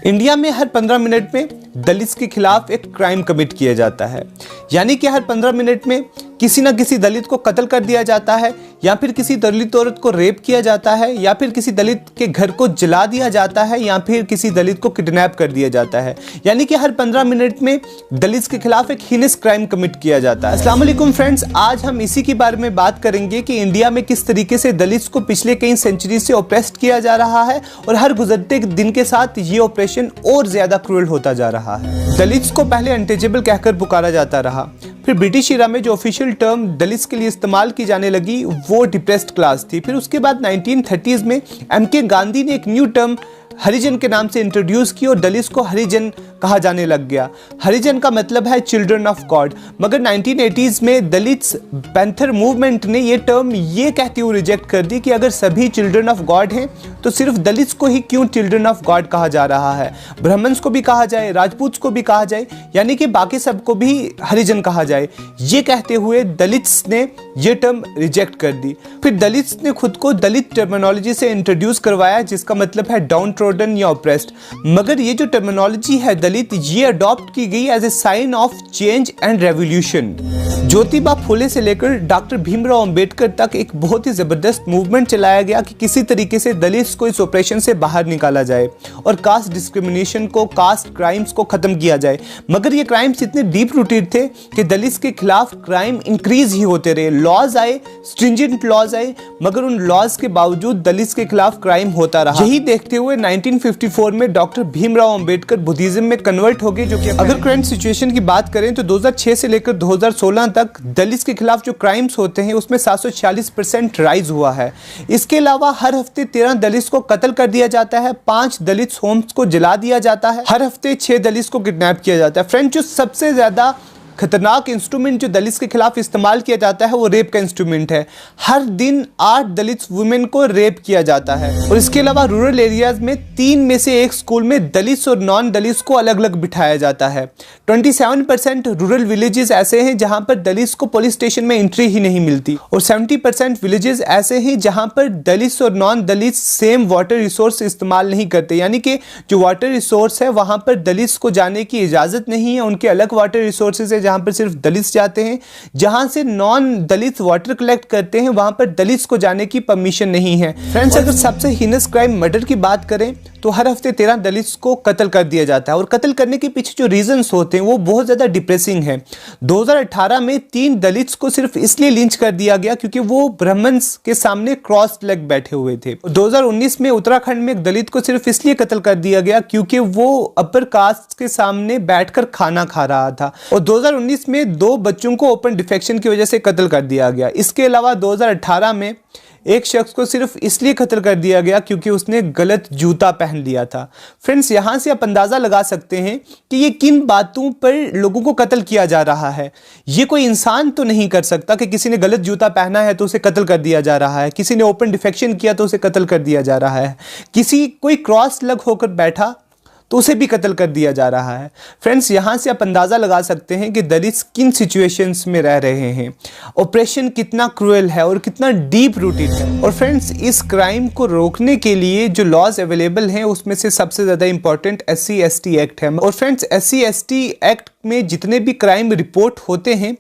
India में हर 15 minute में दलित के खिलाफ एक क्राइम कमिट किया जाता है, यानी कि हर 15 मिनट में किसी न किसी दलित को कत्ल कर दिया जाता है, या फिर किसी दलित औरत को रेप किया जाता है, या फिर किसी दलित के घर को जला दिया जाता है, या फिर किसी दलित को किडनैप कर दिया जाता है। यानी कि हर 15 मिनट में दलित के खिलाफ एक हीनस क्राइम कमिट किया जाता है। अस्सलाम वालेकुम फ्रेंड्स, आज हम इसी के बारे में बात करेंगे कि इंडिया में किस तरीके से दलित को पिछले कई सेंचुरी से ओप्रेस्ड किया जा रहा है और हर गुजरते दिन के साथ ये ऑपरेशन और ज्यादा क्रूएल होता जा रहा है। दलित को पहले अनटचेबल कहकर पुकारा जाता रहा, फिर ब्रिटिश इरा में जो ऑफिशियल टर्म दलित के लिए इस्तेमाल की जाने लगी वो डिप्रेस्ड क्लास थी। फिर उसके बाद 1930s में एमके गांधी ने एक न्यू टर्म हरिजन के नाम से इंट्रोड्यूस की और दलित को हरिजन कहा जाने लग गया। हरिजन का मतलब है चिल्ड्रन ऑफ गॉड। मगर 1980s में दलित पैंथर मूवमेंट ने ये टर्म ये कहती हुई रिजेक्ट कर दी कि अगर सभी चिल्ड्रन ऑफ गॉड हैं तो सिर्फ दलित को ही क्यों चिल्ड्रन ऑफ गॉड कहा जा रहा है, ब्राह्मण्स को भी कहा जाए, राजपूत को भी कहा जाए, यानी कि बाकी सबको भी हरिजन कहा जाए। ये कहते हुए दलित ने ये टर्म रिजेक्ट कर दी। फिर दलित ने खुद को दलित टर्मिनोलॉजी से इंट्रोड्यूस करवाया जिसका मतलब है डाउन ट्रोडन या ऑप्रेस्ड। मगर ये जो टर्मिनोलॉजी है दलित, ये अडॉप्ट की गई as a sign of change and revolution. Jyotiba Phule से लेकर डॉक्टर भीमराव अंबेडकर तक एक बहुत ही जबरदस्त मूवमेंट चलाया गया कि किसी तरीके से दलित को इस ऑपरेशन से बाहर निकाला जाए और कास्ट डिस्क्रिमिनेशन को, कास्ट क्राइम्स को खत्म किया जाए। मगर ये क्राइम्स इतने डीप रूटेड थे कि दलित के खिलाफ क्राइम इंक्रीज ही होते रहे। लॉज आए, स्ट्रिंजेंट लॉज आए, मगर उन लॉज के बावजूद दलित के खिलाफ क्राइम होता रहा। यही देखते हुए 1954 में डॉक्टर भीमराव अंबेडकर बुद्धिज्म में कन्वर्ट हो गए। जो कि अगर करंट सिचुएशन की बात करें तो 2006 से लेकर 2016 तक दलित के खिलाफ जो क्राइम्स होते हैं उसमें 746% राइज हुआ है। इसके अलावा हर हफ्ते 13 दलित को कत्ल कर दिया जाता है, 5 दलित होम्स को जला दिया जाता है, हर हफ्ते 6 दलित को किडनैप किया जाता है। फ्रेंड्स, जो सबसे ज्यादा खतरनाक इंस्ट्रूमेंट जो दलित के खिलाफ इस्तेमाल किया जाता है वो रेप का इंस्ट्रूमेंट है। हर दिन 8 दलित वुमेन को रेप किया जाता है। और इसके अलावा रूरल एरियाज में 3 में से 1 स्कूल में दलित और नॉन दलित को अलग अलग बिठाया जाता है। 27% रूरल विलेजेस ऐसे हैं जहां पर दलित को पुलिस स्टेशन में एंट्री ही नहीं मिलती, और 70% विलेजेस ऐसे हैं जहां पर दलित और नॉन दलित सेम वाटर रिसोर्स इस्तेमाल नहीं करते, यानी कि जो वाटर रिसोर्स है वहां पर दलित को जाने की इजाजत नहीं है। उनके अलग वाटर रिसोर्सेज है जहां पर सिर्फ दलित जाते हैं। जहां से नॉन दलित वाटर कलेक्ट करते हैं वहां पर दलित को जाने की परमिशन नहीं है। फ्रेंड्स, अगर सबसे हीनस क्राइम मर्डर की बात करें तो हर हफ्ते 13 दलित को कत्ल कर दिया जाता है, और कत्ल करने के पीछे जो रीजंस होते हैं वो बहुत ज्यादा डिप्रेसिंग है। 2018 में 3 दलित को सिर्फ इसलिए लिंच कर दिया गया क्योंकि वो ब्राह्मण्स के सामने क्रॉस लेग बैठे हुए थे। 2019 में उत्तराखंड में एक दलित को सिर्फ इसलिए कत्ल कर दिया गया क्योंकि वो अपर कास्ट के सामने बैठकर खाना खा रहा था। और 2019 में 2 बच्चों को ओपन डिफेक्शन की वजह से कत्ल कर दिया गया। इसके अलावा 2018 में एक शख्स को सिर्फ इसलिए कत्ल कर दिया गया क्योंकि उसने गलत जूता पहन लिया था। फ्रेंड्स, यहां से आप अंदाजा लगा सकते हैं कि ये किन बातों पर लोगों को कत्ल किया जा रहा है। ये कोई इंसान तो नहीं कर सकता कि किसी ने गलत जूता पहना है तो उसे कत्ल कर दिया जा रहा है, किसी ने ओपन डिफेक्शन किया तो उसे कत्ल कर दिया जा रहा है, कोई क्रॉस लग होकर बैठा तो उसे भी कत्ल कर दिया जा रहा है। फ्रेंड्स, यहां से आप अंदाजा लगा सकते हैं कि दलित किन सिचुएशंस में रह रहे हैं, ऑपरेशन कितना क्रूएल है और कितना डीप रूटेड है। और फ्रेंड्स, इस क्राइम को रोकने के लिए जो लॉज अवेलेबल हैं उसमें से सबसे ज़्यादा इंपॉर्टेंट SC/ST एक्ट है। और फ्रेंड्स, SC/ST एक्ट में जितने भी क्राइम रिपोर्ट होते हैं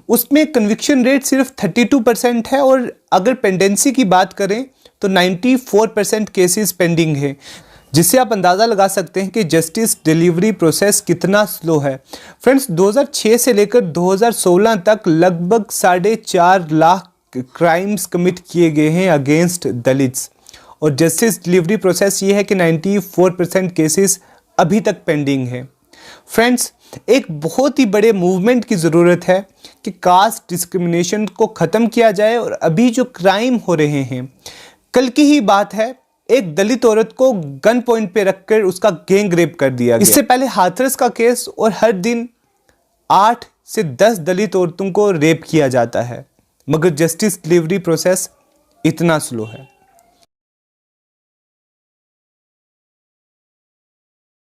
उसमें कन्विक्शन रेट सिर्फ 32% है, और अगर पेंडेंसी की बात करें तो 94% केसेस पेंडिंग है, जिससे आप अंदाज़ा लगा सकते हैं कि जस्टिस डिलीवरी प्रोसेस कितना स्लो है। फ्रेंड्स, 2006 से लेकर 2016 तक लगभग 4.5 लाख क्राइम्स कमिट किए गए हैं अगेंस्ट दलित्स, और जस्टिस डिलीवरी प्रोसेस ये है कि 94% केसेस अभी तक पेंडिंग है। फ्रेंड्स, एक बहुत ही बड़े मूवमेंट की ज़रूरत है कि कास्ट डिस्क्रिमिनेशन को ख़त्म किया जाए। और अभी जो क्राइम हो रहे हैं, कल की ही बात है, एक दलित औरत को गन पॉइंट पे रखकर उसका गैंग रेप कर दिया गया। इससे पहले हाथरस का केस, और हर दिन 8 से 10 दलित औरतों को रेप किया जाता है, मगर जस्टिस डिलीवरी प्रोसेस इतना स्लो है।